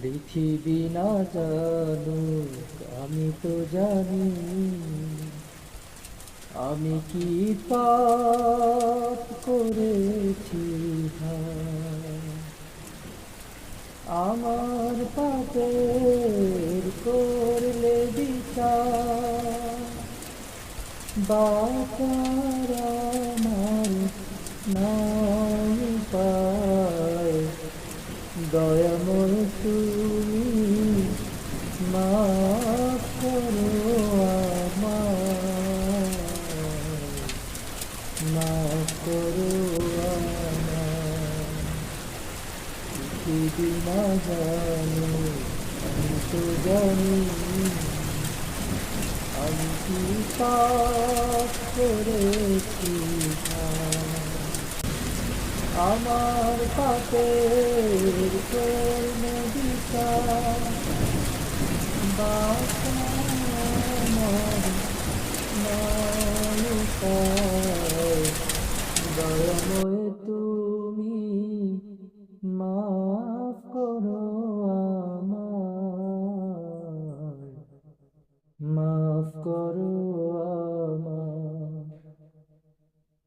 পৃথিবী না জানুক আমি তো জানি, আমি কি পাপ করেছি হায়। আমার পাপের করলে বিচার, বাঁচার আমার নাই উপায়। দয়াময় তুমি মাফ করো আমায়, মাফ করো আমায়। পৃথিবী না জানো আমি তো জানি, আমি কি পাপ করেছি হায়। আমার পাপের করলে বিচার, বাঁচার নাই উপায়। দয়াময়